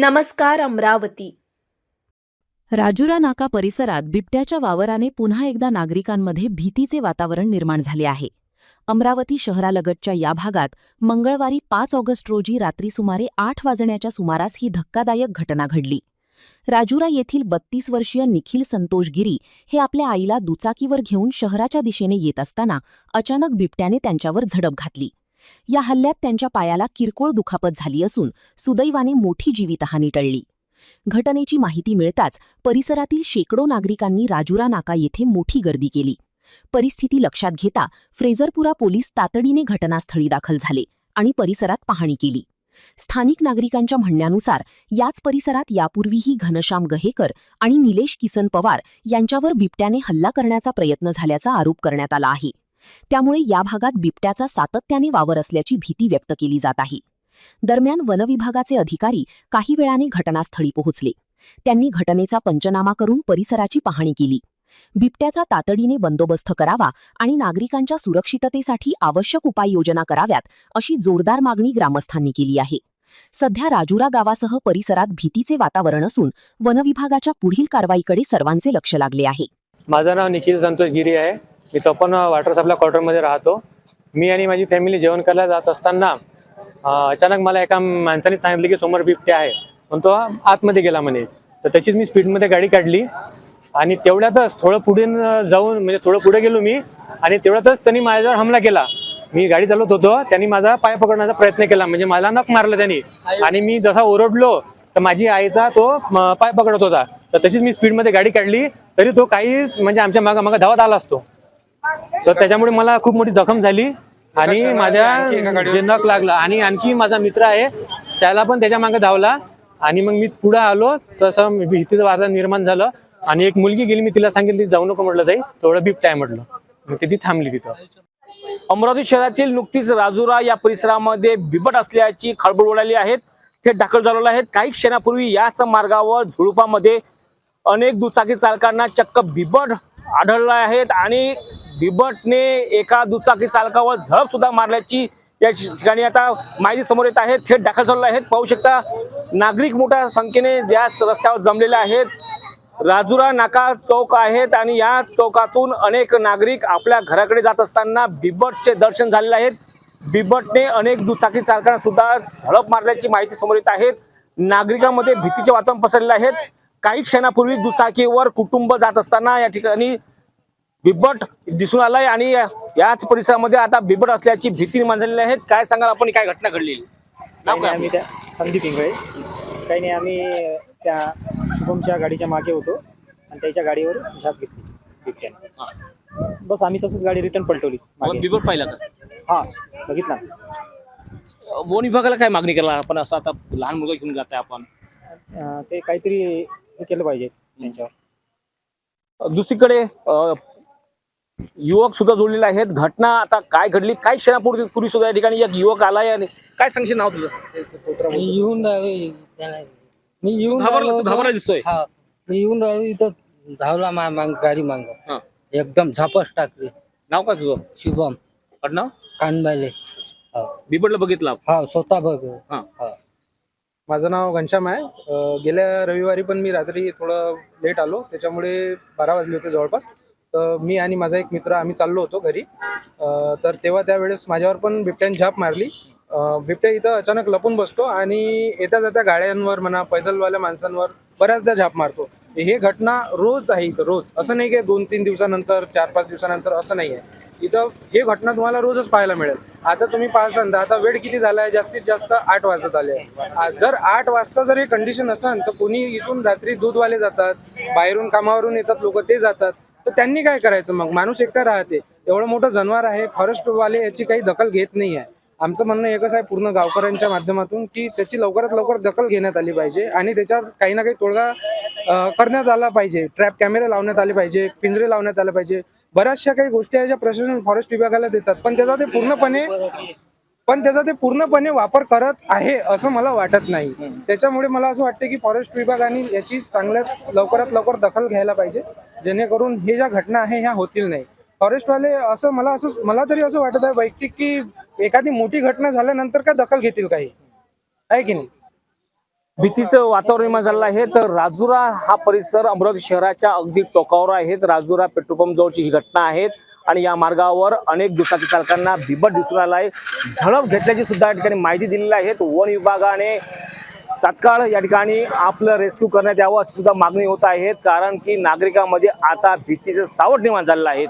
नमस्कार अमरावती। राजुरा नाका परिसरात बिबट्याच्या वावराने पुन्हा एकदा नागरिकांमध्ये भीतीचे वातावरण निर्माण झाले आहे। अमरावती शहरालगतच्या या भागात मंगळवारी 5 ऑगस्ट रोजी रात्री सुमारे 8 वाजण्याच्या सुमारास ही धक्कादायक घटना घडली। राजुरा येथील 32 वर्षीय निखिल संतोष गिरी हे आपल्या आईला दुचाकीवर घेऊन शहराच्या दिशेने येत असताना अचानक बिबट्याने त्यांच्यावर झडप घातली। या हल्ल्यात त्यांच्या पायाला किरकोळ दुखापत झाली असून सुदैवाने मोठी जीवितहानी टळली। घटनेची माहिती मिळताच परिसरातील शेकडो नागरिकांनी राजुरा नाका येथे मोठी गर्दी केली। परिस्थिती लक्षात घेता फ्रेझरपुरा पोलीस तातडीने घटनास्थळी दाखल झाले आणि परिसरात पाहणी केली। स्थानिक नागरिकांच्या म्हणण्यानुसार याच परिसरात यापूर्वीही घनश्याम गहेकर आणि निलेश किसन पवार यांच्यावर बिबट्याने हल्ला करण्याचा प्रयत्न झाल्याचा आरोप करण्यात आला आहे। त्यामुळे या भागात बिबट्याचा सातत्याने वावर असल्याची भीती व्यक्त केली जात आहे। दरम्यान वनविभागाचे अधिकारी काही वेळाने घटनास्थळी पोहोचले। त्यांनी घटनेचा पंचनामा करून परिसराची पाहणी केली। बिबट्याचा तातडीने बंदोबस्त करावा आणि नागरिकांच्या सुरक्षिततेसाठी आवश्यक उपाययोजना कराव्यात अशी जोरदार मागणी ग्रामस्थांनी केली आहे। सध्या राजुरा गावासह परिसरात भीतीचे वातावरण असून वनविभागाच्या पुढील कारवाईकडे सर्वांचे लक्ष लागले आहे। माझं नाव निखिल संतोष गिरी आहे। मी तपन वॉटर सप्लाय क्वार्टरमध्ये राहतो। मी आणि माझी फॅमिली जेवण करायला जात असताना अचानक मला एका माणसाने सांगितले की समोर बिबट्या आहे, पण तो आतमध्ये गेला म्हणे। तर तशीच मी स्पीडमध्ये गाडी काढली आणि तेवढ्यातच थोडं पुढे जाऊन म्हणजे थोडं पुढे गेलो मी आणि तेवढ्यातच त्यांनी माझ्यावर हमला केला। मी गाडी चालवत होतो, त्यांनी माझा पाय पकडण्याचा प्रयत्न केला, म्हणजे मला नख मारलं त्यांनी आणि मी जसा ओरडलो तर माझी आईचा तो पाय पकडत होता। तर तशीच मी स्पीडमध्ये गाडी काढली तरी तो काही म्हणजे आमच्या मागं धावत आला असतो। तर त्याच्यामुळे मला खूप मोठी जखम झाली आणि माझ्या जे नख लागला आणि आणखी माझा मित्र आहे त्याला पण त्याच्या मागे धावला आणि मग मी पुढे आलो तसं भीतीचं वातावरण निर्माण झालं आणि एक मुलगी गेली, मी तिला सांगितलं जाऊ नको म्हटलं, ताई थोडं बिबट्या आहे म्हटलं, मग ती थांबली तिथं। अमरावती शहरातील नुकतीच राजुरा या परिसरामध्ये बिबट असल्याची खळबळ उडाली आहे। ते दाखल झालेले आहेत। काही क्षणापूर्वी याच मार्गावर झुडपामध्ये अनेक दुचाकी चालकांना चक्क बिबट आढळले आहेत आणि बिबटने एका दुचाकी चालकावर झडप सुद्धा मारल्याची या ठिकाणी आता माहिती समोर येत आहे। थेट दाखल झालेले आहेत। पाहू शकता नागरिक मोठ्या संख्येने या रस्त्यावर जमलेले आहेत। राजुरा नाका चौक आहेत आणि या चौकातून अनेक नागरिक आपल्या घराकडे जात असताना बिबटचे दर्शन झालेले आहेत। बिबटने अनेक दुचाकी चालकांना सुद्धा झडप मारल्याची माहिती समोर येत आहे। नागरिकांमध्ये भीतीचे वातावरण पसरले आहे। काही क्षणापूर्वी दुचाकीवर कुटुंब जात असताना या ठिकाणी बिबट दिसून आलाय आणि याच परिसरामध्ये आता बिबट असल्याची भीती निर्माण झालेली आहे। काय सांगाल आपण, काय घटना घडली? आम्ही त्या संदीप इंगळे काही नाही, आम्ही त्या शुभमच्या गाडीच्या मागे होतो आणि त्याच्या गाडीवर झाप घेतली बिबट्याने। बस आम्ही तसंच गाडी रिटर्न पलटवली। बिबट पाहिला का? हा, बघितला। वन विभागाला काय मागणी केला आपण, असं आता लहान मुलगा घेऊन जाताय आपण, ते काहीतरी हे केलं पाहिजे त्यांच्यावर। दुसरीकडे युवक सुद्धा जोडलेले आहेत। घटना आता काय घडली, काही क्षणापूर्वी सुद्धा या ठिकाणी एक युवक आलाय आणि काय सांगशील नाव तुझं? मी येऊन घाबरला दिसतोय। मी येऊन राहिलो इथं, धावला गाडी मांग एकदम झापच टाकली। नाव काय तुझं? शुभम नाव कानबाले। बिबटला बघितला? हा, स्वतः बघ। माझं नाव घनश्याम आहे। गेल्या रविवारी पण मी रात्री थोडं लेट आलो, त्याच्यामुळे 12 वाजले होते जवळपास। तर मी आणि माझा एक मित्र आम्ही चाललो होतो घरी। तर तेव्हा त्यावेळेस माझ्यावर पण बिबट्याने झाप मारली। बिबट्या इथं अचानक लपून बसतो आणि येत्या जात्या गाड्यांवर म्हणा, पैदलवाल्या माणसांवर बऱ्याचदा झाप मारतो। हे घटना रोज आहे इथं, रोज। असं नाही की 2-3 दिवसानंतर, 4-5 दिवसानंतर, असं नाही आहे इथं। हे घटना तुम्हाला रोजच पाहायला मिळेल। आता तुम्ही पाहसाल, आता वेळ किती झाला आहे? जास्तीत जास्त 8 वाजत आले। जर 8 वाजता जर हे कंडिशन असेल तर कोणी इथून रात्री दूधवाले जातात, बाहेरून कामावरून येतात लोक, ते जातात, तर त्यांनी काय करायचं? मग माणूस एकटा राहते, एवढं मोठं जनावर आहे, फॉरेस्टवाले याची काही दखल घेत नाही आहे। आमचं म्हणणं एकच आहे पूर्ण गावकऱ्यांच्या माध्यमातून की त्याची लवकरात लवकर दखल घेण्यात आली पाहिजे आणि त्याच्यावर काही ना काही तोडगा करण्यात आला पाहिजे। ट्रॅप कॅमेरे लावण्यात आले पाहिजे, पिंजरे लावण्यात आले पाहिजे। बऱ्याचशा काही गोष्टी आहे ज्या प्रशासन फॉरेस्ट विभागाला देतात, पण त्याचा ते पूर्णपणे वापर करत आहे असं मला वाटत नाही। त्याच्यामुळे मला असं वाटतं की फॉरेस्ट विभागाने याची चांगल्यात लवकरात लवकर दखल घ्यायला पाहिजे, जेणेकरून हे ज्या घटना आहे ह्या होतील नाही। फॉरेस्टवाले मला तरी असं वाटत आहे वैयक्तिक की एखादी मोठी घटना झाल्यानंतर का दखल घेतील काही, आहे की नाही? भीतीचं वातावरण निर्माण झालेलं आहे. तर राजुरा हा परिसर अमरावती शहराच्या अगदी टोकावर आहे. राजुरा पेट्रोल पंप जवळची ही घटना आहे आणि या मार्गावर अनेक दुचाकी चालकांना बिबट दिसून आला आहे. झडप घेतल्याची सुद्धा या ठिकाणी माहिती दिलेली आहे. वन विभागाने तात्काळ या ठिकाणी आपलं रेस्क्यू करण्यात यावं अशी सुद्धा मागणी होत आहे. कारण की नागरिकांमध्ये आता भीतीचं सावट निर्माण झालेलं आहे.